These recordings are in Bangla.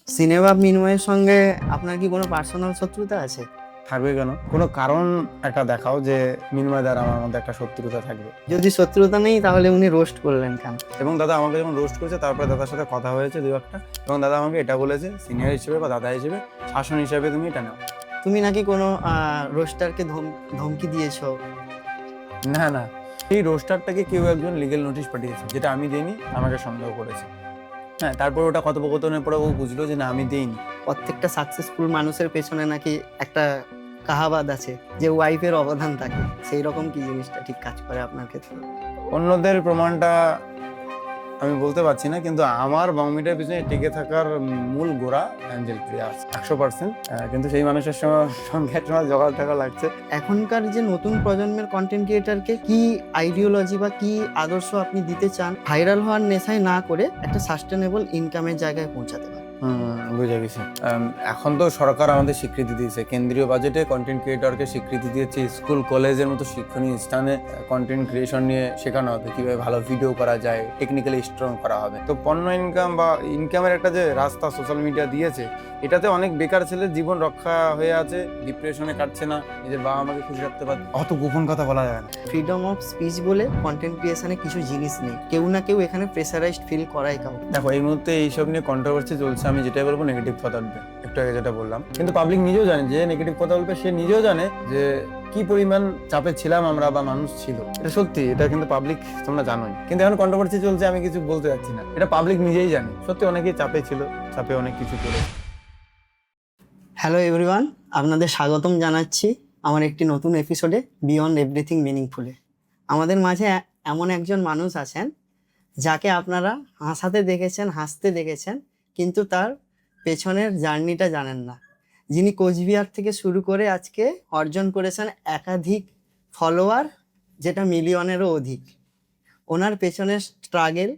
সিনেমা মিনময়ের সঙ্গে আপনার কি কোনো পার্সোনাল শত্রুতা আছে? থাকবে কেন? কোনো কারণ একটা দেখাও যে মিনময় দ্বারা আমার মধ্যে একটা শত্রুতা থাকবে। যদি শত্রুতা নেই তাহলে উনি রোস্ট করলেন কেন? এবং দাদা আমাকে যখন রোস্ট করেছে তারপরে দাদার সাথে কথা হয়েছে দু একটা, এবং দাদা আমাকে এটা বলেছে সিনিয়র হিসেবে বা দাদা হিসেবে শাসন হিসেবে তুমি এটা নাও। তুমি নাকি কোনো রোস্টারকে ধমকি দিয়েছো? না না, এই রোস্টারটাকে কেউ একজন লিগেল নোটিশ পাঠিয়েছে, যেটা আমি দিইনি, আমাকে সন্দেহ করেছে। হ্যাঁ, তারপর ওটা কথোপকথনের পরে ও বুঝলো যে না আমি দিইনি। প্রত্যেকটা সাকসেসফুল মানুষের পেছনে নাকি একটা কাহাবাদ আছে যে ওয়াইফের অবদান থাকে, সেই রকম কি জিনিসটা ঠিক কাজ করে আপনার ক্ষেত্রে? অন্যদের প্রমাণটা আমি বলতে পারছি না, কিন্তু আমার বাউমিটার পিছনে টিকে থাকার মূল গোড়া অ্যাঞ্জেল প্রিয়া 100%। কিন্তু সেই মানুষের সঙ্গে একটা জগাড় থাকা লাগছে। এখনকার যে নতুন প্রজন্মের কন্টেন্ট ক্রিয়েটারকে কি আইডিওলজি বা কি আদর্শ আপনি দিতে চান, ভাইরাল হওয়ার নেশায় না করে একটা সাস্টেনেবল ইনকামের জায়গায় পৌঁছাতে পারে? বুঝে গেছি। এখন তো সরকার আমাদের স্বীকৃতি দিয়েছে, কেন্দ্রীয় বাজেটে কন্টেন্ট ক্রিয়েটরকে স্বীকৃতি দিয়েছে। স্কুল কলেজের মতো শিক্ষণীয় স্থানে কন্টেন্ট ক্রিয়েশন নিয়ে শেখানো হবে, কিভাবে ভালো ভিডিও করা যায়, টেকনিক্যালি স্ট্রং করা হবে। তো পণ্য ইনকাম বা ইনকামের একটা যে রাস্তা সোশ্যাল মিডিয়া দিয়েছে, এটাতে অনেক বেকার ছেলের জীবন রক্ষা হয়ে আছে, ডিপ্রেশনে কাটছে না, নিজের বাবা মাকে খুশি রাখতে পারছে। অত গোপন কথা বলা যায় না। ফ্রিডম অফ স্পিচ বলে কন্টেন্ট ক্রিয়েশনে কিছু জিনিস নেই, কেউ না কেউ এখানে প্রেসারাইজড ফিল করাই কাউ। দেখো, এই মুহূর্তে এইসব নিয়ে কন্ট্রোভার্সি চলছে। আমি যেটাই বলবো নেগেটিভ কথা উঠবে, একটু আগে যেটা বললাম। কিন্তু পাবলিক নিজেও জানে যে নেগেটিভ কথা বলবে, সে নিজেও জানে যে কি পরিমাণ চাপে ছিলাম আমরা বা মানুষ ছিল। এটা সত্যি, এটা কিন্তু পাবলিক তোমরা জানোই। কিন্তু এখন কন্ট্রোভার্সি চলছে, আমি কিছু বলতে যাচ্ছি না, এটা পাবলিক নিজেই জানে। সত্যি অনেকেই চাপে ছিল, চাপে অনেক কিছু করে। হ্যালো এভরিওয়ান, আপনাদের স্বাগতম জানাচ্ছি আমার একটি নতুন এপিসোডে বিয়ন্ড এভরিথিং মিনিংফুলে। আমাদের মাঝে এমন একজন মানুষ আছেন যাকে আপনারা হাসাতে দেখেছেন, হাসতে দেখেছেন, কিন্তু তার পেছনের জার্নিটা জানেন না। যিনি কোচবিহার থেকে শুরু করে আজকে অর্জন করেছেন একাধিক ফলোয়ার, যেটা মিলিয়নেরও অধিক। ওনার পেছনের স্ট্রাগেল,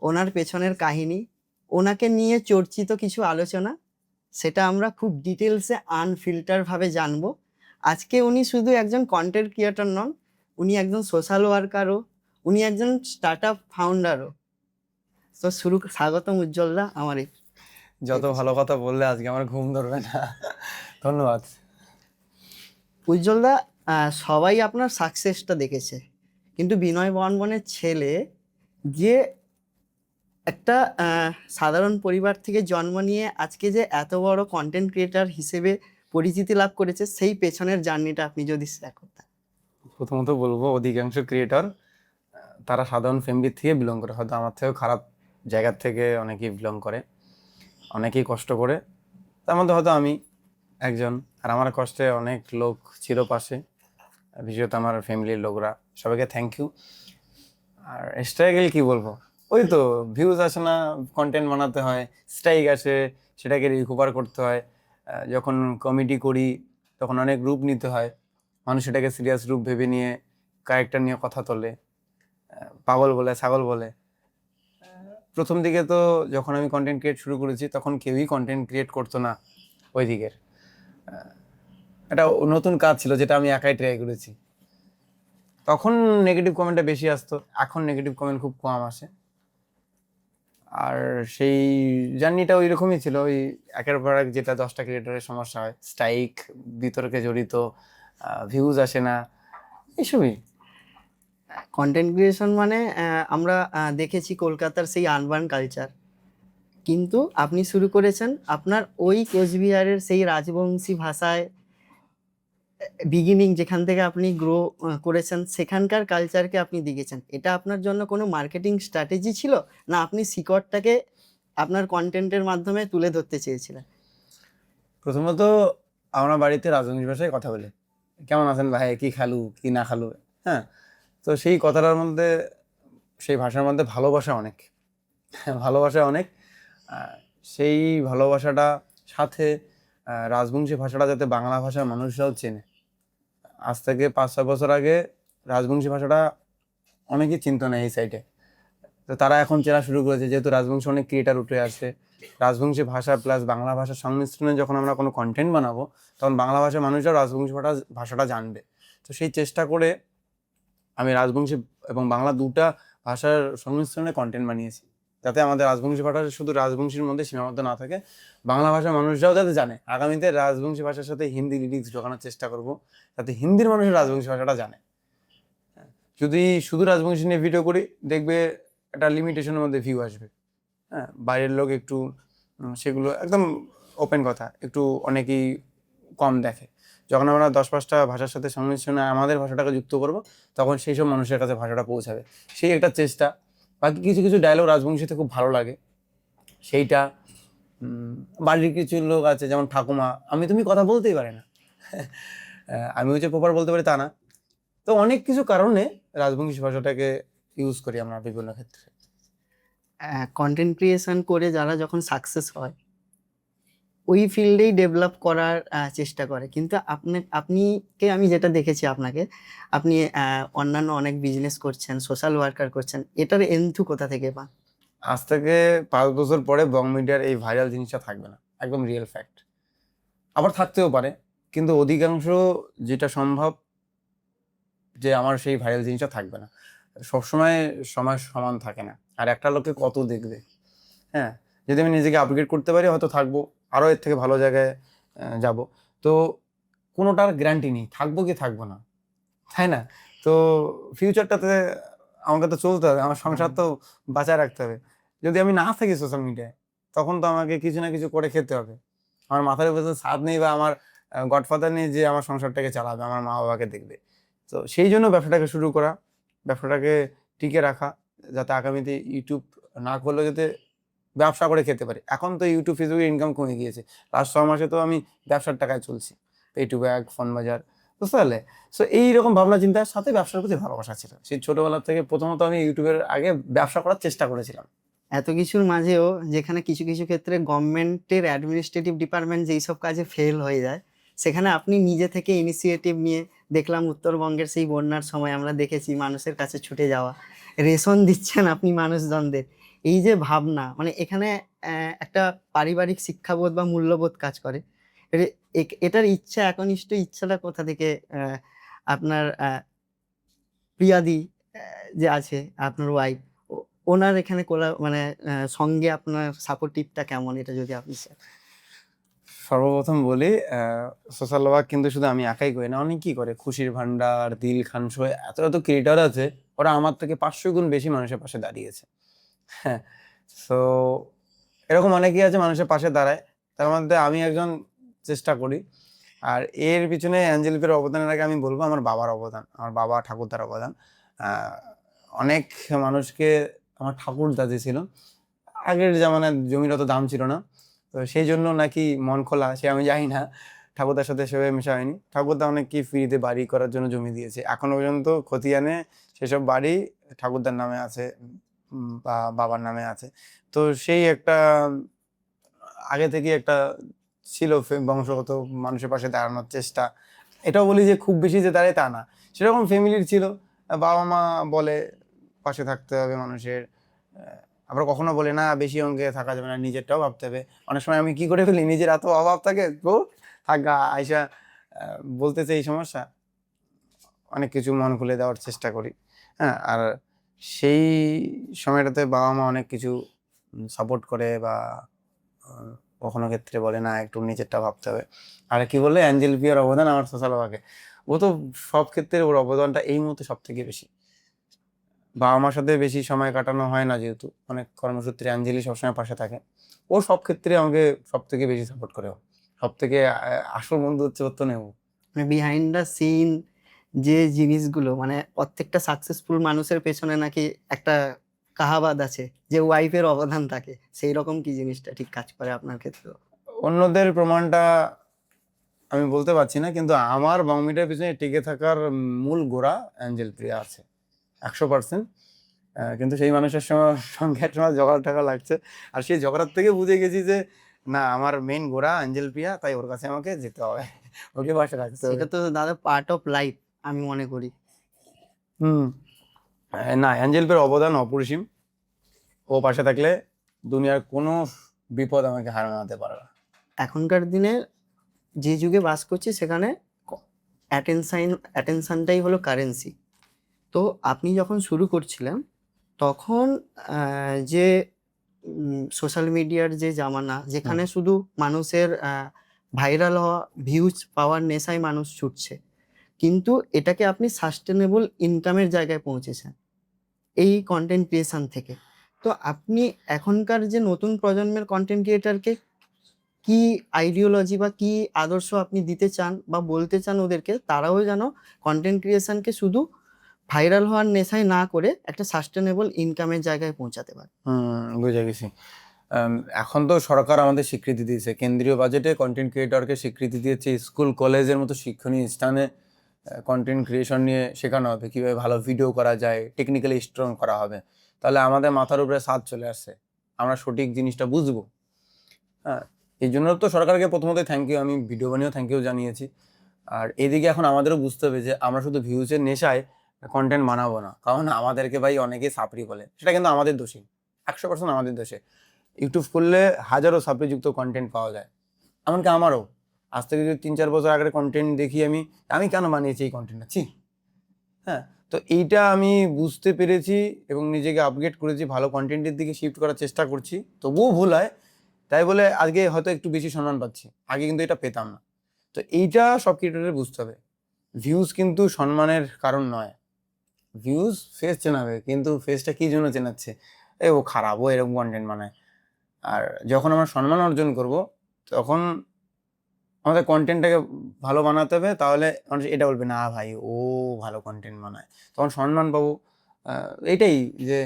ওনার পেছনের কাহিনী, ওনাকে নিয়ে চর্চিত কিছু আলোচনা, সেটা আমরা খুব ডিটেলসে আনফিল্টারভাবে জানবো। আজকে উনি শুধু একজন কন্টেন্ট ক্রিয়েটর নন, উনি একজন সোশ্যাল ওয়ার্কারও, উনি একজন স্টার্ট আপ ফাউন্ডারও। তো স্বাগতম উজ্জ্বলদা আমার এই যত ভালো কথা বললে আজকে আমার ঘুম ধরবে না। ধন্যবাদ। উজ্জ্বলদা। সবাই আপনার সাকসেসটা দেখেছে, কিন্তু বিনয় বর্মনের ছেলে যে একটা সাধারণ পরিবার থেকে জন্ম নিয়ে আজকে যে এত বড় কন্টেন্ট ক্রিয়েটার হিসেবে পরিচিতি লাভ করেছে, সেই পেছনের জার্নিটা আপনি যদি শেয়ার করতেন। প্রথমত বলবো, অধিকাংশ ক্রিয়েটর তারা সাধারণ ফ্যামিলি থেকে বিলং করে, হয়তো আমার থেকেও খারাপ জায়গার থেকে অনেকেই বিলং করে, অনেকেই কষ্ট করে। তার মধ্যে হয়তো আমি একজন। আর আমার কষ্টে অনেক লোক ছিল পাশে, বিশেষত আমার ফ্যামিলির লোকরা। সবাইকে থ্যাংক ইউ। আর স্ট্রাগল কি বলবো, ওই তো ভিউজ আসে না, কন্টেন্ট বানাতে হয়, স্ট্রাইক আসে, সেটাকে রিকভার করতে হয়। যখন কমেডি করি তখন অনেক রূপ নিতে হয়, মানুষ সেটাকে সিরিয়াস রূপ ভেবে নিয়ে ক্যারেক্টার নিয়ে কথা তোলে, পাগল বলে, ছাগল বলে। প্রথম দিকে তো যখন আমি কন্টেন্ট ক্রিয়েট শুরু করেছি তখন কেউই কন্টেন্ট ক্রিয়েট করতো না ওই দিকের। এটা নতুন কাজ ছিল যেটা আমি একাই ট্রাই করেছি। তখন নেগেটিভ কমেন্টটা বেশি আসতো, এখন নেগেটিভ কমেন্ট খুব কম আসে। আর সেই জার্নিটা ওই রকমই ছিল, ওই একের পর এক যেটা 10টা ক্রিয়েটারের সমস্যা হয়, স্ট্রাইক, বিতর্কে জড়িত, ভিউজ আসে না, এইসবই। কন্টেন্ট ক্রিয়েশন মানে আমরা দেখেছি কলকাতার সেই আনবান কালচার, কিন্তু আপনি শুরু করেছেন আপনার ওই কোচবিহারের সেই রাজবংশী ভাষায়। বিগিনিং যেখান থেকে আপনি গ্রো করেছেন, সেখানকার কালচারকে আপনি দেখেছেন। এটা আপনার জন্য কোনো মার্কেটিং স্ট্র্যাটেজি ছিল, না আপনি শিকড়টাকে আপনার কন্টেন্টের মাধ্যমে তুলে ধরতে চেয়েছিলেন? প্রথমত আমরা বাড়িতে রাজবংশী ভাষায় কথা বলি, কেমন আছেন ভাই, কি খালু, কি না খালু। হ্যাঁ, তো সেই কথাটার মধ্যে, সেই ভাষার মধ্যে ভালোবাসা অনেক, ভালোবাসা অনেক। সেই ভালোবাসাটা সাথে রাজবংশী ভাষাটা যাতে বাংলা ভাষার মানুষরাও চেনে। আজ থেকে 5-6 বছর আগে রাজবংশী ভাষাটা অনেকেই চিনতো না এই সাইডে, তো তারা এখন চেনা শুরু করেছে, যেহেতু রাজবংশী অনেক ক্রিয়েটার উঠে আসে। রাজবংশী ভাষা প্লাস বাংলা ভাষার সংমিশ্রণে যখন আমরা কোনো কন্টেন্ট বানাবো, তখন বাংলা ভাষার মানুষরা রাজবংশী ভাষাটা জানবে। তো সেই চেষ্টা করে আমি রাজবংশী এবং বাংলা দুটা ভাষার সংমিশ্রণে কন্টেন্ট বানিয়েছি। যাতে আমাদের রাজবংশী ভাষা শুধু রাজবংশীর মধ্যে সীমাবদ্ধ না থাকে, বাংলা ভাষার মানুষরাও যাতে জানে। আগামীতে রাজবংশী ভাষার সাথে হিন্দি লিরিক্স ঢোকানোর চেষ্টা করব, যাতে হিন্দির মানুষের রাজবংশী ভাষাটা জানে। যদি শুধু রাজবংশী নিয়ে ভিডিও করি, দেখবে একটা লিমিটেশনের মধ্যে ভিউ আসবে। হ্যাঁ, বাইরের লোক একটু সেগুলো একদম ওপেন কথা, একটু অনেকেই কম দেখে। যখন আমরা 10-5টা ভাষার সাথে সংমিশ্রণে আমাদের ভাষাটাকে যুক্ত করব, তখন সেই সব মানুষের কাছে ভাষাটা পৌঁছাবে, সেই একটা চেষ্টা। বাকি কিছু কিছু ডায়লগ রাজবংশীতে খুব ভালো লাগে, সেইটা বাড়ির কিছু লোক আছে যেমন ঠাকুমা, আমি তুমি কথা বলতেই পারে না, আমি হচ্ছে প্রপার বলতে পারি তা না। তো অনেক কিছু কারণে রাজবংশী ভাষাটাকে ইউজ করি আমরা বিভিন্ন ক্ষেত্রে। কন্টেন্ট ক্রিয়েশন করে যারা যখন সাকসেস হয় ওই ফিল্ডেই ডেভেলপ করার চেষ্টা করে, কিন্তু আপনিকে আমি যেটা দেখেছি আপনাকে, আপনি অন্যান্য অনেক বিজনেস করছেন, সোশ্যাল ওয়ার্কার করছেন, এটার এন্থু কোথা থেকে পান? আজ থেকে 5 বছর পরে বং মিডিয়ার এই ভাইরাল জিনিসটা থাকবে না, একদম রিয়েল ফ্যাক্ট। আবার থাকতেও পারে, কিন্তু অধিকাংশ যেটা সম্ভব যে আমার সেই ভাইরাল জিনিসটা থাকবে না। সবসময় সময় সমান থাকে না, আর একটা লোকে কত দেখবে। হ্যাঁ, যদি আমি নিজেকে আপগ্রেড করতে পারি হয়তো থাকবো, আরও এর থেকে ভালো জায়গায় যাব। তো কোনোটার গ্যারান্টি নেই থাকবো কি থাকবো না, তাই না? তো ফিউচারটাতে আমাকে তো চলতে হবে, আমার সংসার তো বাঁচায় রাখতে হবে। যদি আমি না থাকি সোশ্যাল মিডিয়ায়, তখন তো আমাকে কিছু না কিছু করে খেতে হবে। আমার মাথার উপরে তো ছাদ নেই বা আমার গডফাদার নেই যে আমার সংসারটাকে চালাবে, আমার মা বাবাকে দেখবে। তো সেই জন্য ব্যবসাটাকে শুরু করা, ব্যবসাটাকে টিকে রাখা, যাতে আগামীতে ইউটিউব না করলেও যাতে ব্যবসা করে খেতে পারি। এখন তো ইউটিউব ফেসবুকে ইনকাম কমে গিয়েছে, লাস্ট 6 মাসে তো আমি ব্যবসার টাকায় চলছি, পে টু ব্যাগ, ফোন বাজার, বুঝতে পারলে? সো এইরকম ভাবনা চিন্তার সাথে ব্যবসার প্রতি ভালোবাসা ছিল। সেই ছোটবেলা থেকে প্রথমত আমি ইউটিউবের আগে ব্যবসা করার চেষ্টা করেছিলাম। এত কিছুর মাঝেও যেখানে কিছু কিছু ক্ষেত্রে গভর্নমেন্টের অ্যাডমিনিস্ট্রেটিভ ডিপার্টমেন্ট যেই সব কাজে ফেল হয়ে যায়, সেখানে আপনি নিজে থেকে ইনিশিয়েটিভ নিয়ে, দেখলাম উত্তরবঙ্গের সেই বন্যার সময় আমরা দেখেছি মানুষের কাছে ছুটে যাওয়া, রেশন দিচ্ছেন আপনি মানুষজনদের, এই যে ভাবনা, মানে এখানে একটা পারিবারিক শিক্ষাবোধ বা মূল্যবোধ কাজ করে। এটার ইচ্ছা, একনিষ্ঠ ইচ্ছাটা কোথা থেকে আপনার প্রিয়াদি যে আছে আপনার ওয়াইফ, ওনার এখানে মানে সঙ্গে আপনার সাপোর্টিভটা কেমন, এটা যদি আপনি সর্বপ্রথম বলি, সোশ্যাল ওয়ার্ক কিন্তু শুধু আমি একাই করি না, অনেকেই করে। খুশির ভান্ডার, দিল খান সহ এত এত ক্রিয়েটার আছে, ওরা আমার থেকে 500 গুণ বেশি মানুষের পাশে দাঁড়িয়েছে। হ্যাঁ, সো এরকম অনেকেই আছে মানুষের পাশে দাঁড়ায়, তার মধ্যে আমি একজন চেষ্টা করি। আর এর পিছনে অ্যাঞ্জেলিকের অবদানের আগে আমি বলবো আমার বাবার অবদান, আমার বাবা ঠাকুরদার অবদান। অনেক মানুষকে আমার ঠাকুরদা যে ছিল, আগের জামানায় জমির অত দাম ছিল না, তো সেই জন্য নাকি মন খোলা, সে আমি জানি না, ঠাকুরদার সাথে সেভাবে মেশা হয়নি। ঠাকুরদা অনেক কি ফ্রিতে বাড়ি করার জন্য জমি দিয়েছে, এখনো পর্যন্ত খতিয়ানে সেসব বাড়ি ঠাকুরদার নামে আছে বা বাবার নামে আছে। তো সেই একটা আগে থেকে একটা ছিল বংশগত মানুষের পাশে দাঁড়ানোর চেষ্টা। এটাও বলি যে খুব বেশি যে দাঁড়ায় তা না, সেরকম ফ্যামিলির ছিল। বাবা মা বলে পাশে থাকতে হবে মানুষের, আবার কখনো বলে না বেশি অঙ্কে থাকা যাবে না, নিজেরটাও ভাবতে হবে। অনেক সময় আমি কি করে ফেলি, নিজের এত অভাব থাকে তো থাকা আইসা বলতেছে এই সমস্যা, অনেক কিছু মন খুলে দেওয়ার চেষ্টা করি। হ্যাঁ, আর সেই সময়টাতে বাবা মা অনেক কিছু সাপোর্ট করে বা কখনো ক্ষেত্রে বলে না একটু নিজেরটা ভাবতে হবে। আর কি বললে অ্যাঞ্জেল পিয়ার অবদান আমার সোশ্যাল ওয়ার্কে, ও তো সব ক্ষেত্রে ওর অবদানটা এই মুহূর্তে সব থেকে বেশি। বাবা মার সাথে বেশি সময় কাটানো হয় না, যেহেতু অনেক কর্মসূত্রে অ্যাঞ্জেলি সবসময় পাশে থাকে, ও সব ক্ষেত্রে আমাকে সব থেকে বেশি সাপোর্ট করে। ও সব থেকে আসল বন্ধু হচ্ছে ওর তো নেই। মানে বিহাইন্ড দ্য সিন যে জিনিসগুলো, মানে প্রত্যেকটা সাকসেসফুল মানুষের পেছনে নাকি একটা কাহাবাদ আছে যে ওয়াইফের অবদান থাকে, সেই রকম কি জিনিসটা ঠিক কাজ করে আপনার ক্ষেত্রে? অন্যদের প্রমাণটা আমি বলতে পারছি না, কিন্তু আমার বাউমিটার পিছনে টিকে থাকার মূল গোড়া অ্যাঞ্জেল প্রিয়া আছে 100%। কিন্তু সেই মানুষের সঙ্গে একটা সময় ঝগড়া টাকা লাগছে, আর সেই ঝগড়ার থেকে বুঝে গেছি যে না, আমার মেইন গোড়া অ্যাঞ্জেল প্রিয়া, তাই ওর কাছে আমাকে যেতে হবে, ওকে পাশে রাখতে হবে। এটা তো দাদা পার্ট অফ লাইফ আমি মনে করি। হুম, না, অ্যাঞ্জেল প্রিয়ার অবদান অপরিসীম। ও পাশে থাকলে দুনিয়ার কোনো বিপদ আমাকে হার মানাতে পারে না। এখনকার দিনে যে যুগে বাস করছি সেখানে অ্যাটেনশনটাই হলো কারেন্সি। তো আপনি যখন শুরু করছিলেন তখন যে সোশ্যাল মিডিয়ার যে জামানা, যেখানে শুধু মানুষের ভাইরাল হওয়া, ভিউজ পাওয়ার নেশায় মানুষ ছুটছে, কিন্তু এটাকে আপনি সাস্টেনেবল ইনকামের জায়গায় পৌঁছেছেন এই কন্টেন্ট ক্রিয়েশন থেকে। তো আপনি এখনকার যে নতুন প্রজন্মের কন্টেন্ট ক্রিয়েটারকে কি আইডিওলজি বা কি আদর্শ আপনি দিতে চান বা বলতে চান ওদেরকে, তারাও যেন কন্টেন্ট ক্রিয়েশনকে শুধু ভাইরাল হওয়ার নেশায় না করে একটা সাস্টেনেবল ইনকামের জায়গায় পৌঁছাতে পারে? বুঝে গেছি। এখন তো সরকার আমাদের স্বীকৃতি দিয়েছে, কেন্দ্রীয় বাজেটে কন্টেন্ট ক্রিয়েটরকে স্বীকৃতি দিয়েছে। স্কুল কলেজের মতো শিক্ষণীয় স্থানে কন্টেন্ট ক্রিয়েশন নিয়ে শেখানো হবে, কিভাবে ভালো ভিডিও করা যায়, টেকনিক্যালি স্ট্রং করা হবে। তাহলে আমাদের মাথার উপরে ছাদ চলে আসছে, আমরা সঠিক জিনিসটা বুঝবো। হ্যাঁ, এই জন্য তো সরকারকে প্রথমত থ্যাংক ইউ, আমি ভিডিও বানিয়েও থ্যাংক ইউ জানিয়েছি। আর এদিকে এখন আমাদেরও বুঝতে হবে যে আমরা শুধু ভিউজের নেশায় কন্টেন্ট বানাবো না, কারণ আমাদেরকে ভাই অনেকেই সাপড়ি বলে, সেটা কিন্তু আমাদের দোষী, 100% আমাদের দোষে। ইউটিউব করলে হাজারো সাপ্লিযুক্ত কন্টেন্ট পাওয়া যায়, এমনকি আমারও। আজ থেকে যদি 3-4 বছর আগের কন্টেন্ট দেখি, আমি কেন বানিয়েছি এই কন্টেন্টটা, হ্যাঁ। তো এইটা আমি বুঝতে পেরেছি এবং নিজেকে আপগ্রেড করেছি, ভালো কন্টেন্টের দিকে শিফট করার চেষ্টা করছি। তবুও ভুল হয়, তাই বলে আজকে হয়তো একটু বেশি সম্মান পাচ্ছি, আগে কিন্তু এটা পেতাম না। তো এইটা সব ক্রিয়েটরের বুঝতে হবে, ভিউজ কিন্তু সম্মানের কারণ নয়। ভিউজ ফেস চেনাবে, কিন্তু ফেসটা কি জন্য চেনাচ্ছে, ও খারাপ, ও এরকম কন্টেন্ট বানায়। আর যখন আমরা সম্মান অর্জন করব, তখন আমাদের কন্টেন্টটাকে ভালো বানাতে হবে, তাহলে মানুষ এটা বলবে না ভাই ও ভালো কন্টেন্ট বানায়, তখন সম্মান পাবো। এইটাই যে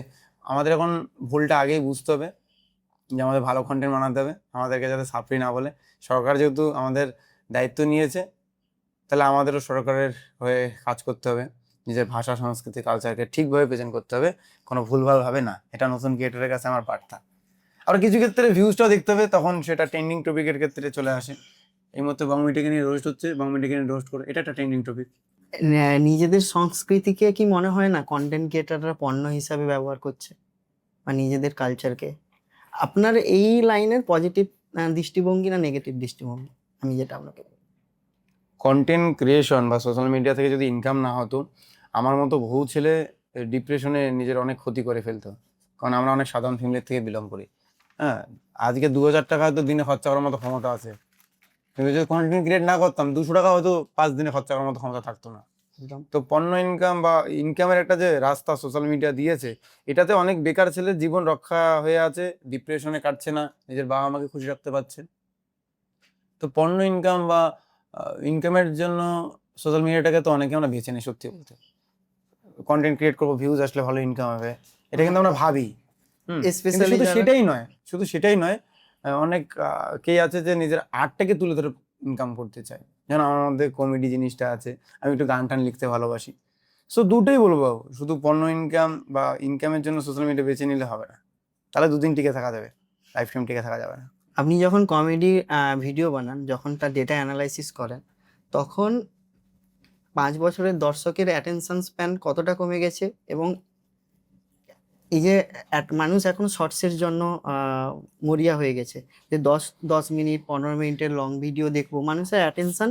আমাদের এখন ভুলটা আগেই বুঝতে হবে যে আমাদের ভালো কন্টেন্ট বানাতে হবে, আমাদেরকে যাতে সাপ্লি না বলে। সরকার যেহেতু আমাদের দায়িত্ব নিয়েছে, তাহলে আমাদেরও সরকারের হয়ে কাজ করতে হবে, নিজের ভাষা, সংস্কৃতি, কালচারকে ঠিকভাবে প্রেজেন্ট করতে হবে, কোনো ভুলভালভাবে না। এটা নতুন ক্রিয়েটরের কাছে আমার বার্তা। আর কিছু ক্ষেত্রে ভিউজটাও দেখতে হবে, তখন সেটা ট্রেন্ডিং টপিকের ক্ষেত্রে চলে আসে। এই মধ্যে বাংমিটাকে নিয়ে রোস্ট হচ্ছে, বাংমিটাকে নিয়ে রোস্ট করে, এটা একটা ট্রেন্ডিং টপিক। নিজেদের সংস্কৃতিকে কি মনে হয় না কন্টেন্ট ক্রিয়েটাররা পণ্য হিসাবে ব্যবহার করছে, বা নিজেদের কালচারকে? আপনার এই লাইনের পজিটিভ দৃষ্টিভঙ্গি না নেগেটিভ দৃষ্টিভঙ্গি, আমি যেটা আপনাকে কন্টেন্ট ক্রিয়েশন বা সোশ্যাল মিডিয়া থেকে যদি ইনকাম না হতো, আমার মতো বহু ছেলে ডিপ্রেশনে নিজের অনেক ক্ষতি করে ফেলতো, কারণ আমরা অনেক সাধারণ ফ্যামিলির থেকে বিলং করি। হ্যাঁ, আজকে 2000 টাকা হয়তো দিনে খরচা করার মতো ক্ষমতা আছে, কিন্তু যদি কন্টেন্ট ক্রিয়েট না করতাম, 200 টাকা হয়তো 5 দিনে খরচা করার মতো ক্ষমতা থাকতো না। একদম। তো পণ্য ইনকাম বা ইনকামের একটা যে রাস্তা সোশ্যাল মিডিয়া দিয়েছে, এটাতে অনেক বেকার ছেলের জীবন রক্ষা হয়ে আছে, ডিপ্রেশনে কাটছে না, নিজের বাবা মাকে খুশি রাখতে পারছে। তো পণ্য ইনকাম বা ইনকামের জন্য সোশ্যাল মিডিয়াটাকে তো অনেকে আমরা বেছে নিই। সত্যি বলতে, কন্টেন্ট ক্রিয়েট করবো, ভিউজ আসলে ভালো ইনকাম হবে, এটা কিন্তু আমরা ভাবি। কিন্তু স্পেশালি শুধু সেটাই নয়, অনেক কেই আছে যে নিজের আর্টটাকে তুলে ধরে ইনকাম করতে চায়। যেমন আমার মধ্যে কমেডি জিনিসটা আছে, আমি একটু গান টান লিখতে ভালোবাসি। সো দুটোই বলবো, শুধু পণ্য ইনকাম বা ইনকামের জন্য সোশ্যাল মিডিয়া বেছে নিলে হবে না, তাহলে দুদিন টিকে থাকা যাবে, লাইফ টাইম টিকে থাকা যাবে না। আপনি যখন কমেডি ভিডিও বানান, যখন তার ডেটা অ্যানালাইসিস করেন, তখন 5 বছরের দর্শকের অ্যাটেনশন স্প্যান কতটা কমে গেছে, এবং এই যে মানুষ এখন শর্টসের জন্য মরিয়া হয়ে গেছে, যে 10 মিনিট 15 মিনিটের লং ভিডিও দেখবো, মানুষের অ্যাটেনশন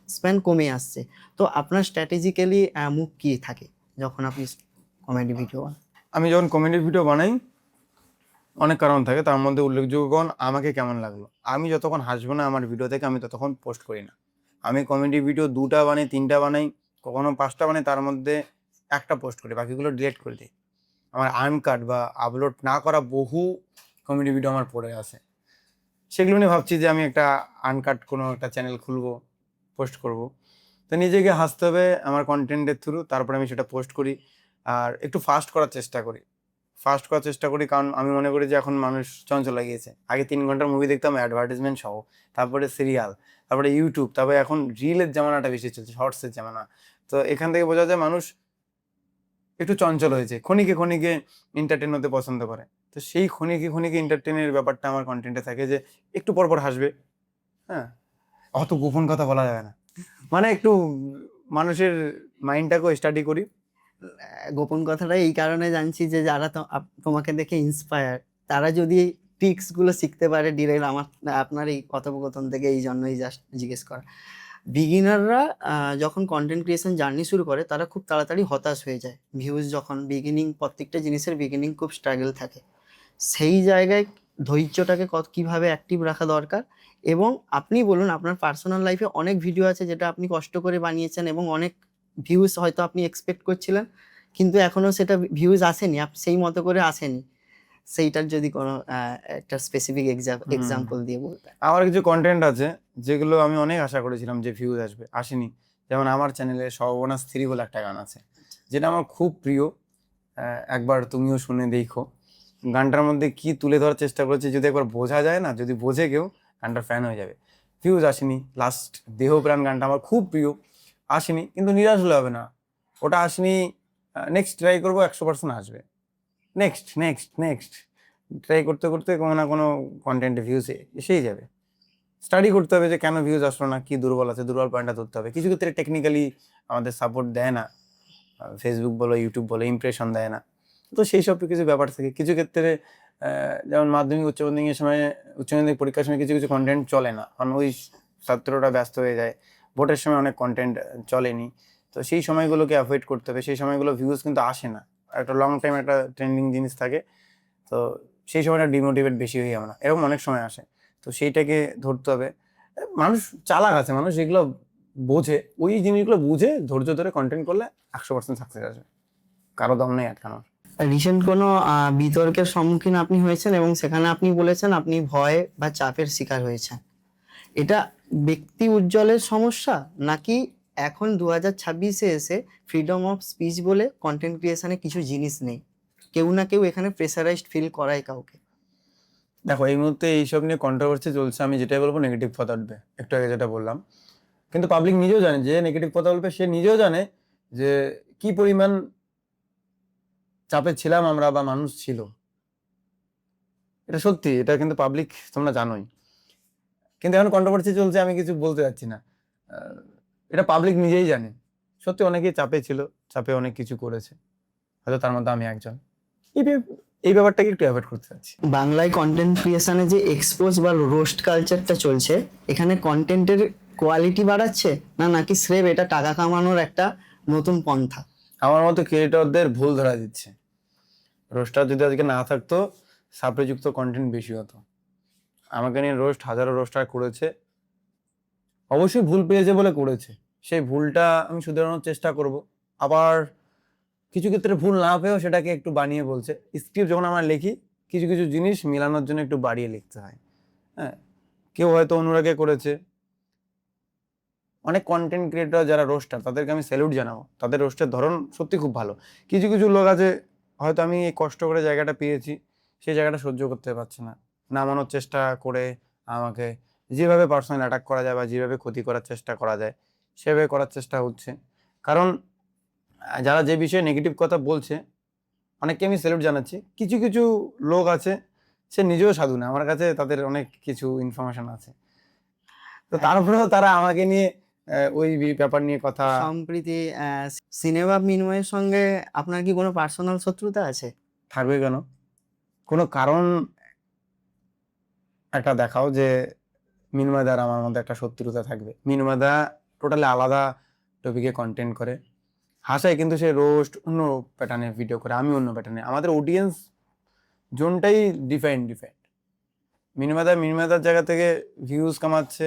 স্প্যান কমে আসছে। তো আপনার স্ট্র্যাটেজিক্যালি মুভ কি থাকে যখন আপনি কমেডি ভিডিও বানান? আমি যখন কমেডি ভিডিও বানাই, অনেক কারণ থাকে, তার মধ্যে উল্লেখযোগ্য কারণ আমাকে কেমন লাগলো। আমি যতক্ষণ হাসবো না আমার ভিডিও থেকে, আমি ততক্ষণ পোস্ট করি না। আমি কমেডি ভিডিও 2টা বানাই, 3টা বানাই, কখনো 5টা বানাই, তার মধ্যে একটা পোস্ট করি, বাকিগুলো ডিলিট করে দিই। আমার আনকাট বা আপলোড না করা বহু কমেডি ভিডিও আমার পড়ে আছে, সেগুলো নিয়ে ভাবছি যে আমি একটা আনকাট কোনো একটা চ্যানেল খুলবো, পোস্ট করব। তো নিজেকে হাসতে হবে আমার কন্টেন্টের থ্রু, তারপরে আমি সেটা পোস্ট করি। আর একটু ফাস্ট করার চেষ্টা করি, কারণ আমি মনে করি যে এখন মানুষ চঞ্চল হয়ে গিয়েছে। আগে 3 ঘন্টার মুভি দেখতাম অ্যাডভার্টাইজমেন্ট সহ, তারপরে সিরিয়াল, তারপরে ইউটিউব, তারপরে এখন রিলের জামানাটা বেশি চলছে, শর্টসের জামানা। তো এখান থেকে বোঝা যায় মানুষ একটু চঞ্চল হয়েছে, ক্ষণিকে ক্ষণিকে এন্টারটেন হতে পছন্দ করে। তো সেই ক্ষণিকে ক্ষণিকে এন্টারটেনের ব্যাপারটা আমার কন্টেন্টে থাকে, যে একটু পরপর হাসবে। হ্যাঁ, অত গোপন কথা বলা যাবে না, মানে একটু মানুষের মাইন্ডটাকেও স্টাডি করি। গোপন কথাটা এই কারণে জানছি যে যারা তোমাকে দেখে ইন্সপায়ার, তারা যদি ট্রিক্স গুলো শিখতে পারে ডিরেক্ট আপনার এই কথোপকথন থেকে, এই জন্যই জাস্ট জিজ্ঞেস করা। বিগিনাররা যখন কন্টেন্ট ক্রিয়েশন জার্নি শুরু করে, তারা খুব তাড়াতাড়ি হতাশ হয়ে যায়। ভিউজ যখন প্রত্যেকটা জিনিসের বিগিনিং খুব স্ট্রাগল থাকে, সেই জায়গায় ধৈর্যটাকে কিভাবে অ্যাক্টিভ রাখা দরকার। এবং আপনি বলুন, আপনার পার্সোনাল লাইফে অনেক ভিডিও আছে যেটা আপনি কষ্ট করে বানিয়েছেন এবং অনেক ভিউজ হয়তো আপনি এক্সপেক্ট করছিলেন, কিন্তু এখনো সেটা ভিউজ আসেনি, সেই মতো করে আসেনি। সেইটার যদি কোনো একটা স্পেসিফিক এক্সাম্পল দিয়ে বলতেন। আমার কিছু কন্টেন্ট আছে যেগুলো আমি অনেক আশা করেছিলাম যে ভিউজ আসবে, আসেনি। যেমন আমার চ্যানেলে সর্বনাশ 3 বলে একটা গান আছে, যেটা আমার খুব প্রিয়। একবার তুমিও শুনে দেখো। গানটার মধ্যে কি তুলে ধরার চেষ্টা করেছে যদি একবার বোঝা যায় না, যদি বোঝে কেউ, গানটার ফ্যান হয়ে যাবে। ভিউজ আসেনি। লাস্ট দেহ প্রাণ গানটা আমার খুব প্রিয়, আসেনি। কিন্তু নিরাশ হলে হবে না, ওটা আসেনি, নেক্সট ট্রাই করবো, 100% আসবে। নেক্সট নেক্সট নেক্সট ট্রাই করতে করতে কোনো না কোনো কন্টেন্টে ভিউজ এসেই যাবে। স্টাডি করতে হবে যে কেন ভিউজ আসলো না, কি দুর্বল আছে, দুর্বল পয়েন্টটা ধরতে হবে। কিছু ক্ষেত্রে টেকনিক্যালি আমাদের সাপোর্ট দেয় না, ফেসবুক বলো, ইউটিউব বলো, ইমপ্রেশন দেয় না। তো সেই সব কিছু ব্যাপার থাকে। কিছু ক্ষেত্রে যেমন মাধ্যমিক উচ্চ মাধ্যমিকের সময়, উচ্চ মাধ্যমিক পরীক্ষার সময় কিছু কিছু কন্টেন্ট চলে না, কারণ ওই ছাত্রটা ব্যস্ত হয়ে যায়। ভোটের সময় অনেক কন্টেন্ট চলেনি, তো সেই সময়গুলোকে অ্যাভয়েড করতে হবে। সেই সময়গুলো ভিউজ কিন্তু আসে না, একটা লং টাইম একটা ট্রেন্ডিং জিনিস থাকে, তো সেই সময়টা ডিমোটিভেট বেশি হই আমরা, এরকম অনেক সময় আসে। তো সেইটাকে ধরতে হবে। মানুষ চালাক আছে, মানুষ এগুলো বোঝে, ওই জিনিসগুলো বুঝে ধৈর্য ধরে কন্টেন্ট করলে 100% সাকসেস আসবে, কারো দম নেই আটকানোর। রিসেন্ট কোনো বিতর্কের সম্মুখীন আপনি হয়েছেন এবং সেখানে আপনি বলেছেন আপনি ভয় বা চাপের শিকার হয়েছেন। এটা ব্যক্তি উজ্জ্বলের সমস্যা, নাকি এখন 2026-এ এসে ফ্রিডম অফ স্পিচ বলে কন্টেন্ট ক্রিয়েশনে কিছু জিনিস নেই, কেউ না কেউ এখানে প্রেসারাইজড ফিল করায় কাউকে? দেখো, এই মুহূর্তে এইসব নিয়ে কন্ট্রোভার্সি চলছে, আমি যেটাই বলবো নেগেটিভ কথা উঠবে, একটু আগে যেটা বললাম। কিন্তু পাবলিক নিজেও জানে যে নেগেটিভ কথা বলবে, সে নিজেও জানে যে কি পরিমাণ চাপে ছিলাম আমরা বা মানুষ ছিল। এটা সত্যি, এটা কিন্তু পাবলিক, তোমরা জানোই। কিন্তু এখন কন্ট্রোভার্সি চলছে, আমি কিছু বলতে যাচ্ছি না। এটা পাবলিক নিজেই জানে। সত্যি অনেকেই চাপে ছিল, চাপে অনেক কিছু করেছে, হয়তো তার মধ্যে আমি একজন। এই ব্যাপারটাকে একটু অ্যাভয়েড করতে চাচ্ছি। বাংলায় কন্টেন্ট ক্রিয়েশনে যে এক্সপোজ বা রোস্ট কালচারটা চলছে, এখানে কন্টেন্টের কোয়ালিটি বাড়াচ্ছে না, নাকি স্রেফ এটা টাকা কামানোর একটা নতুন পন্থা? আমার মতো ক্রিয়েটরদের ভুল ধরা দিচ্ছে। রোস্টার যদি আজকে না থাকতো, সাপ্লিযুক্ত কন্টেন্ট বেশি হতো। আমাকে নিয়ে রোস্ট হাজারো রোস্টার করেছে, অবশ্যই ভুল পেয়েছে বলে করেছে, সেই ভুলটা আমি শুধরানোর চেষ্টা করব। আবার কিছু ক্ষেত্রে ভুল না পেয়েও সেটাকে একটু বানিয়ে বলছে। স্ক্রিপ্ট যখন আমরা লিখি, কিছু কিছু জিনিস মেলানোর জন্য একটু বাড়িয়ে লিখতে হয়। হ্যাঁ, কেউ হয়তো অনুরাগে করেছে। অনেক কন্টেন্ট ক্রিয়েটর যারা রোস্টার, তাদেরকে আমি স্যালুট জানাবো, তাদের রোস্টের ধরন সত্যি খুব ভালো। কিছু কিছু লোক আছে, হয়তো আমি এই কষ্ট করে জায়গাটা পেয়েছি, সেই জায়গাটা সহ্য করতে পারছে না, নামানোর চেষ্টা করে আমাকে যেভাবে পার্সোনাল অ্যাটাক করা যায় বা যেভাবে ক্ষতি করার চেষ্টা করা যায় সেভাবে করার চেষ্টা হচ্ছে। কারণ যারা যে বিষয়ে নেগেটিভ কথা বলছে, অনেককে আমি স্যালুট জানাচ্ছি। কিছু কিছু লোক আছে, সে নিজেও সাধু না, আমার কাছে তাদের অনেক কিছু ইনফরমেশন আছে, তো তারপরেও তারা আমাকে নিয়ে ওই ব্যাপার নিয়ে কথা। সম্প্রতি সিনেমা মিনময়ের সঙ্গে আপনার কি কোনো পার্সোনাল শত্রুতা আছে? থাকবে কেন? কোনো কারণ একটা দেখাও যে মিনময়দার আমার মধ্যে একটা শত্রুতা থাকবে। মিনময়দা টোটালি আলাদা টপিকে কন্টেন্ট করে, হাসায়, কিন্তু সে রোস্ট অন্য প্যাটার্নে ভিডিও করে, আমি অন্য প্যাটার্নে। আমাদের অডিয়েন্স জোনটাই ডিফারেন্ট ডিফারেন্ট। মিনময়দার জায়গা থেকে ভিউজ কামাচ্ছে,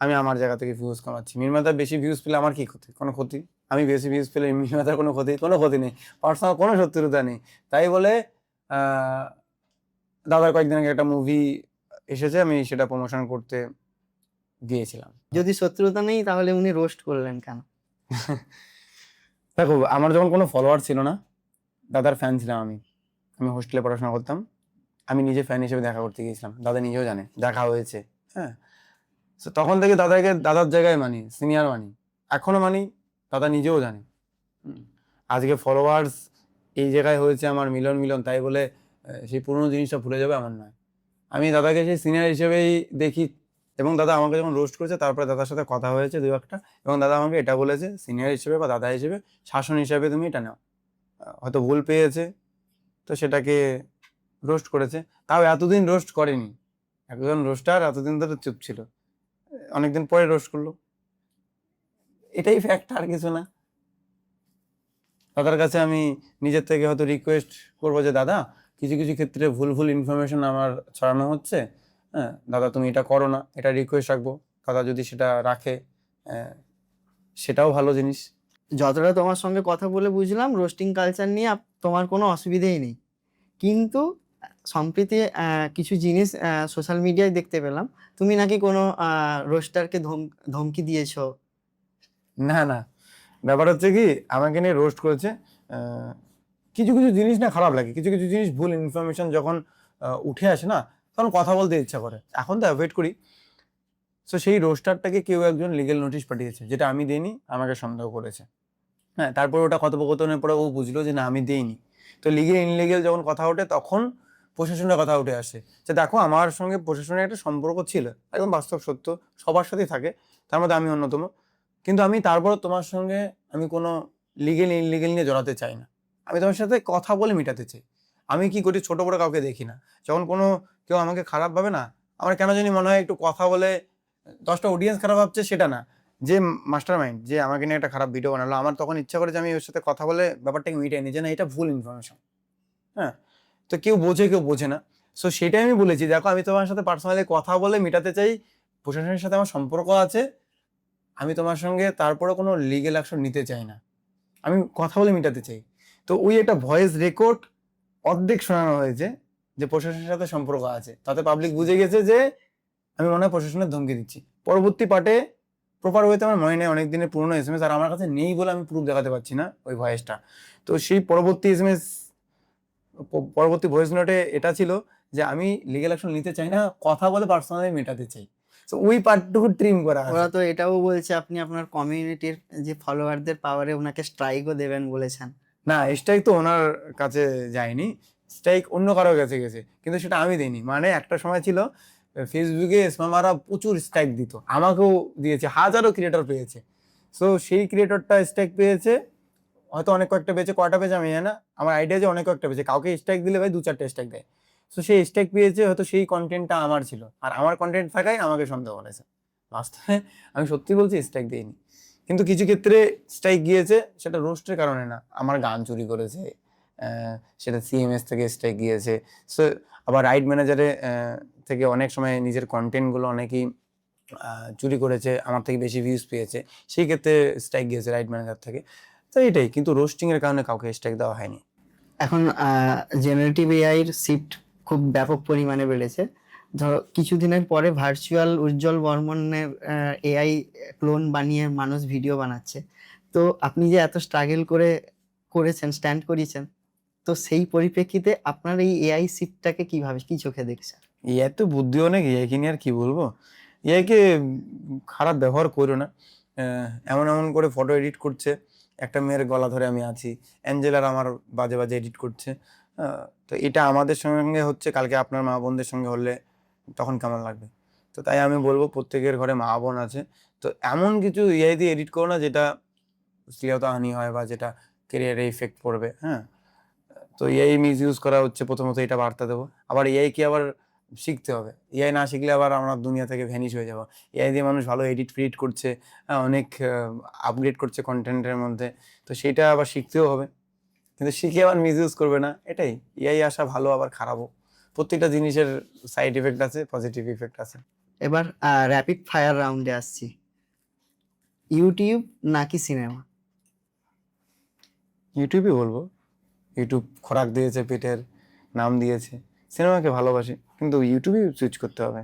আমি আমার জায়গা থেকে ভিউজ কামাচ্ছি। মিনময়দা বেশি ভিউজ পেলে আমার কি ক্ষতি? কোনো ক্ষতি। আমি বেশি ভিউজ পেলে মিনময়দার কোনো ক্ষতি? কোনো ক্ষতি নেই। পার্সোনাল কোনো শত্রুতা নেই। তাই বলে দাদার কয়েকদিন আগে একটা মুভি এসেছে, আমি সেটা প্রমোশন করতে গিয়েছিলাম। যদি শত্রুতা নেই তাহলে উনি রোস্ট করলেন কেন? দেখো, আমার যখন কোনো ফলোয়ার ছিল না, দাদার ফ্যান ছিলাম আমি। আমি হোস্টেলে পড়াশোনা করতাম, আমি নিজে ফ্যান হিসেবে দেখা করতে গিয়েছিলাম, দাদা নিজেও জানে, দেখা হয়েছে। হ্যাঁ, তো তখন থেকে দাদাকে দাদার জায়গায় মানি, সিনিয়র মানি, এখনো মানি, দাদা নিজেও জানে। আজকে ফলোয়ার্স এই জায়গায় হয়েছে আমার মিলন মিলন, তাই বলে সেই পুরোনো জিনিসটা ভুলে যাবে এমন নয়। আমি দাদাকে সেই সিনিয়র হিসেবেই দেখি, এবং দাদা আমাকে যখন রোস্ট করেছে তারপরে দাদার সাথে কথা হয়েছে দু একটা, এবং দাদা আমাকে এটা বলেছে, সিনিয়র হিসেবে বা দাদা হিসেবে, শাসন হিসেবে তুমি এটা নাও। হয়তো ভুল পেয়েছে, তো সেটাকে রোস্ট করেছে, তাও এতদিন রোস্ট করেনি। একজন রোস্টার এতদিন ধরে চুপ ছিল, অনেকদিন পরে রোস্ট করলো, এটাই ফ্যাক্ট, আর কিছু না। দাদার কাছে আমি নিজের থেকে হয়তো রিকোয়েস্ট করবো যে দাদা কিছু কিছু ক্ষেত্রে ভুল ভুল ইনফরমেশন আমার ছড়ানো হচ্ছে। হ্যাঁ, দাদা তুমি এটা করো না, এটা রিকোয়েস্ট রাখবো, দাদা যদি সেটা রাখে সেটাও ভালো জিনিস। যতটা তোমার সঙ্গে কথা বলে বুঝলাম, রোস্টিং কালচার নিয়ে তোমার কোনো অসুবিধেই নেই। কিন্তু সম্প্রতি কিছু জিনিস সোশ্যাল মিডিয়ায় দেখতে পেলাম, তুমি নাকি কোনো রোস্টারকে ধমকি দিয়েছো। না না, ব্যাপার হচ্ছে কি, আমাকে নিয়ে রোস্ট করেছে। আহ, কিছু কিছু জিনিস না খারাপ লাগে, কিছু কিছু জিনিস ভুল ইনফরমেশন যখন উঠে আসে না, তখন কথা বলতে ইচ্ছা করে, এখন তো অ্যাভয়েড করি। সো সেই রোস্টারটাকে কেউ একজন লিগেল নোটিশ পাঠিয়েছে, যেটা আমি দিইনি, আমাকে সন্দেহ করেছে। হ্যাঁ, তারপর ওটা কথোপকথনের পরে ও বুঝলো যে না আমি দেইনি। তো লিগেল ইনলিগেল যখন কথা ওঠে তখন প্রশাসনের কথা উঠে আসে, যে দেখো আমার সঙ্গে প্রশাসনের একটা সম্পর্ক ছিল, একদম বাস্তব সত্য, সবার সাথেই থাকে, তার মধ্যে আমি অন্যতম। কিন্তু আমি তারপর তোমার সঙ্গে আমি কোনো লিগেল ইনলিগেল নিয়ে জড়াতে চাই না, আমি তোমার সাথে কথা বলে মেটাতে চাই। আমি কি করি, ছোট বড় কাউকে দেখি না। যখন কোনো কেউ আমাকে খারাপ ভাবে না, আমার কেন জানি মনে হয় একটু কথা বলে 10টা অডিয়েন্স খারাপ ভাবছে সেটা না, যে মাস্টার মাইন্ড যে আমাকে নিয়ে একটা খারাপ ভিডিও বানালো, আমার তখন ইচ্ছা করে যে আমি ওর সাথে কথা বলে ব্যাপারটাকে মিটাই নি, যে না এটা ভুল ইনফরমেশন। হ্যাঁ, তো কেউ বোঝে কেউ বোঝে না। সো সেটাই আমি বলেছি, দেখো আমি তোমার সাথে পার্সোনালি কথা বলে মেটাতে চাই, প্রশাসনের সাথে আমার সম্পর্ক আছে, আমি তোমার সঙ্গে তারপরে কোনো লিগেল অ্যাকশন নিতে চাই না, আমি কথা বলে মেটাতে চাই। তো ওই একটা ভয়েস রেকর্ড অর্ধেক শোনানো হয়েছে যে প্রশাসনের সাথে সম্পর্ক আছে, তাতে পাবলিক বুঝে গেছে যে আমি মনে হয় প্রশাসনের ধমকি দিচ্ছি। পরবর্তী পার্টে প্রপার ওয়েতে আমার মনে নেই, অনেক দিনের পুরোনো এসএমএস, আর আমার কাছে নেই বলে আমি প্রুফ দেখাতে পারছি না ওই ভয়েসটা। তো সেই পরবর্তী এসএমএস, পরবর্তী ভয়েস নোটে এটা ছিল যে আমি লিগ্যাল অ্যাকশন নিতে চাই না, কথা বলে পার্সোনালি মেটাতে চাই। তো ওই পার্টটুকু ট্রিম করা আছে। ওরা তো এটাও বলছে আপনি আপনার কমিউনিটির যে ফলোয়ারদের পাওয়ারে ওনাকে স্ট্রাইকও দেবেন বলেছেন। না, স্ট্রাইক তো ওনার কাছে যায়নি, স্ট্রাইক অন্য কারো কাছে গেছে, কিন্তু সেটা আমি দিইনি। মানে একটা সময় ছিল ফেসবুকে স্পামাররা প্রচুর স্ট্রাইক দিত, আমাকেও দিয়েছে, হাজারো ক্রিয়েটর পেয়েছে। সো সেই ক্রিয়েটরটা স্ট্রাইক পেয়েছে, হয়তো অনেক কয়েকটা পেয়েছে, কয়টা পেয়েছে আমি জানি না, আমার আইডিয়া যে অনেক কয়েকটা পেয়েছে, কাউকে স্ট্রাইক দিলে ভাই 2-4টা স্ট্রাইক দেয়। সো সেই স্ট্রাইক পেয়েছে, হয়তো সেই কন্টেন্টটা আমার ছিল, আর আমার কন্টেন্ট থাকায় আমাকে সন্দেহ করেছে। বাস্তবে আমি সত্যি বলছি, স্ট্রাইক দিইনি। কিন্তু কিছু ক্ষেত্রে স্ট্রাইক গিয়েছে, সেটা রোস্টের কারণে না, আমার গান চুরি করেছে, সেটা সিএমএস থেকে স্ট্রাইক গিয়েছে। সো আবার রাইট ম্যানেজারে থেকে অনেক সময় নিজের কন্টেন্টগুলো অনেকেই চুরি করেছে, আমার থেকে বেশি ভিউজ পেয়েছে, সেই ক্ষেত্রে স্ট্রাইক গিয়েছে রাইট ম্যানেজার থেকে। তো এটাই, কিন্তু রোস্টিং এর কারণে কাউকে স্ট্রাইক দেওয়া হয়নি। এখন জেনারেটিভ এআই এর শিফট খুব ব্যাপক পরিমাণে বেড়েছে। ধরো কিছুদিনের পরে ভার্চুয়াল উজ্জ্বল বর্মনের এআই ক্লোন বানিয়ে মানুষ ভিডিও বানাচ্ছে। তো আপনি যে এত স্ট্রাগল করে করেছেন, স্ট্যান্ড করিয়েছেন, তো সেই পরিপ্রেক্ষিতে আপনার এই এআই শিফটটাকে কিভাবে, কি চোখে দেখছেন? এআই তো বুদ্ধি অনেক, এআইকে নিয়ে আর কি বলবো। এআইকে খারাপ ব্যবহার করো না। এমন এমন করে ফটো এডিট করছে, একটা মেয়ের গলা ধরে আমি আছি, অ্যাঞ্জেলার আমার বাজে বাজে এডিট করছে। তো এটা আমাদের সঙ্গে হচ্ছে, কালকে আপনার মা বোনদের সঙ্গে হলে তখন কেমন লাগবে? তো তাই আমি বলবো প্রত্যেকের ঘরে মা বোন আছে, তো এমন কিছু এআই দিয়ে এডিট করো না যেটা শ্লীলতাহানি হয় বা যেটা কেরিয়ারে ইফেক্ট পড়বে। হ্যাঁ, তো এআই মিস ইউজ করা হচ্ছে, প্রথমত এটা বার্তা দেবো। আবার এআই কি আবার শিখতে হবে, এআই না শিখলে আবার আমরা দুনিয়া থেকে ভ্যানিশ হয়ে যাবো। এআই দিয়ে মানুষ ভালো এডিট ফিডিট করছে, অনেক আপগ্রেড করছে কন্টেন্টের মধ্যে, তো সেটা আবার শিখতেও হবে, কিন্তু শিখে আবার মিস ইউজ করবে না। এটাই, এআই আসা ভালো আবার খারাপও, প্রত্যেকটা জিনিসের সাইড ইফেক্ট আছে, পজিটিভ ইফেক্ট আছে। এবার র্যাপিড ফায়ার রাউন্ডে আসছি। ইউটিউব নাকি সিনেমা? ইউটিউবই বলবো, ইউটিউব খোরাক দিয়েছে, পেটের নাম দিয়েছে, সিনেমাকে ভালোবাসি, কিন্তু ইউটিউবই সুইচ করতে হবে।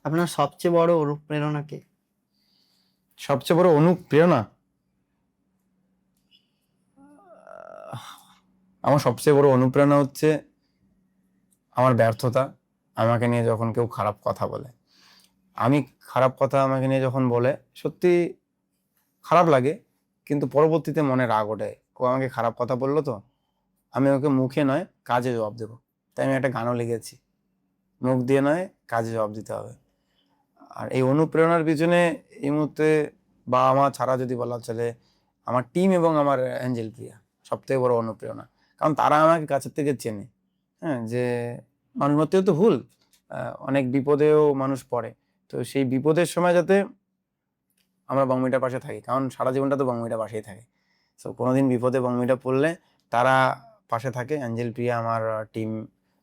আপনার সবচেয়ে বড় অনুপ্রেরণা কে? সবচেয়ে বড় অনুপ্রেরণা, আমার সবচেয়ে বড় অনুপ্রেরণা হচ্ছে আমার ব্যর্থতা। আমাকে নিয়ে যখন কেউ খারাপ কথা বলে, আমি খারাপ কথা আমাকে নিয়ে যখন বলে, সত্যি খারাপ লাগে, কিন্তু পরবর্তীতে মনে রাগ ওঠে, ও আমাকে খারাপ কথা বললো, তো আমি ওকে মুখে নয় কাজে জবাব দেবো। তাই আমি একটা গানও লিখেছি, মুখ দিয়ে নয় কাজে জবাব দিতে হবে। আর এই অনুপ্রেরণার পিছনে এই মুহূর্তে বাবা মা ছাড়া যদি বলা চলে, আমার টিম এবং আমার অ্যাঞ্জেল প্রিয়া সবথেকে বড় অনুপ্রেরণা। কারণ তারা আমাকে কাছের থেকে চেনে। হ্যাঁ, যে মানুষ মতেও তো ভুল, অনেক বিপদেও মানুষ পড়ে, তো সেই বিপদের সময় যাতে আমরা বংমিটার পাশে থাকি, কারণ সারা জীবনটা তো বংমিটার পাশেই থাকে। সো কোনোদিন বিপদে বংমিটা পড়লে তারা পাশে থাকে। অ্যাঞ্জেল প্রিয়া আমার টিম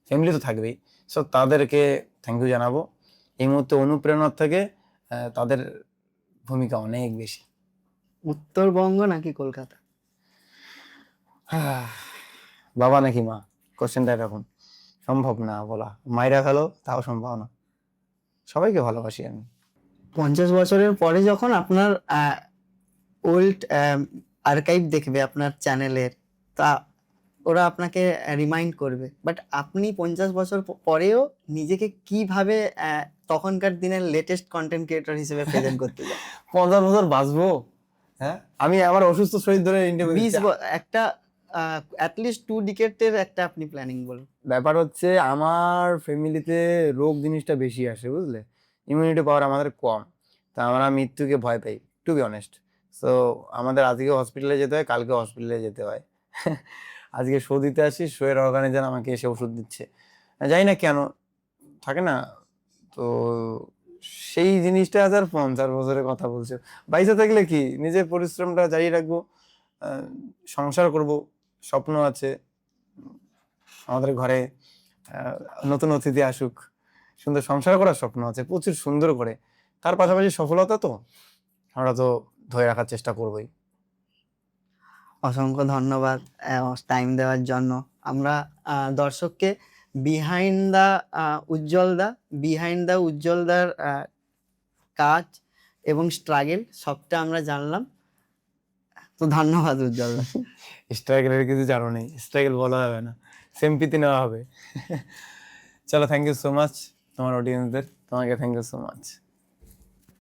ফ্যামিলি তো থাকবেই। সো তাদেরকে থ্যাংক ইউ জানাবো। এই মুহূর্তে অনুপ্রেরণার থেকে তাদের ভূমিকা অনেক বেশি। উত্তরবঙ্গ নাকি কলকাতা? বাবা নাকি মা, কোশ্চেনটা এরকম, সম্ভব না বলা। মাইরা ফেলো তাও সম্ভব না। সবাইকে ভালোবাসি আমি। 50 বছরের পরে যখন আপনার ওল্ড আর্কাইভ দেখবে আপনার চ্যানেলের, তা ওরা আপনাকে রিমাইন্ড করবে, বাট আপনি 50 বছর পরেও নিজেকে কিভাবে তখনকার দিনের লেটেস্ট কন্টেন্ট ক্রিয়েটর হিসেবে প্রেজেন্ট করতে চান? 50 বছর বাঁচবো? হ্যাঁ, আমি আমার অসুস্থ শরীর ধরে ইন্টারভিউ 20 একটা অ্যাটলিস্ট 2 ডিকেটের একটা আপনি প্ল্যানিং বলুন। ব্যাপার হচ্ছে আমার ফ্যামিলিতে রোগ জিনিসটা বেশি আসে, বুঝলে, ইমিউনিটি পাওয়ার আমাদের কম, তা আমরা মৃত্যুকে ভয় পাই, টু বি অনেস্ট। সো আমাদের আজকে হসপিটালে যেতে হয়, কালকে হসপিটালে যেতে হয়। আজকে শো দিতে আসি, শো এর অর্গানাইজার আমাকে এসে ওষুধ দিচ্ছে, জানি না কেন, থাকে না। তো সেই জিনিসটা আজ আর 50 বছরের কথা বলছো। বাইসে থাকলে কি নিজের পরিশ্রমটা জারি রাখবো, সংসার করব, স্বপ্ন আছে আমাদের ঘরে, নতুন অতিথি আসুক, সুন্দর সংসার করার স্বপ্ন আছে প্রচুর সুন্দর করে। তার পাশাপাশি সফলতা তো আমরা তো ধরে রাখার চেষ্টা করবোই। অসংখ্য ধন্যবাদ টাইম দেওয়ার জন্য। আমরা দর্শককে বিহাইন্ড দা উজ্জ্বলদার কাজ এবং স্ট্রাগল সবটা আমরা জানলাম। তো ধন্যবাদ উজ্জ্বলদা। স্ট্রাগলের কিছু জানো নেই, স্ট্রাগল বলা যাবে না, সিম্পিতি নেওয়া হবে। চলো, থ্যাংক ইউ সো মাচ তোমার অডিয়েন্সদের, তোমাকে থ্যাংক ইউ সো মাচ।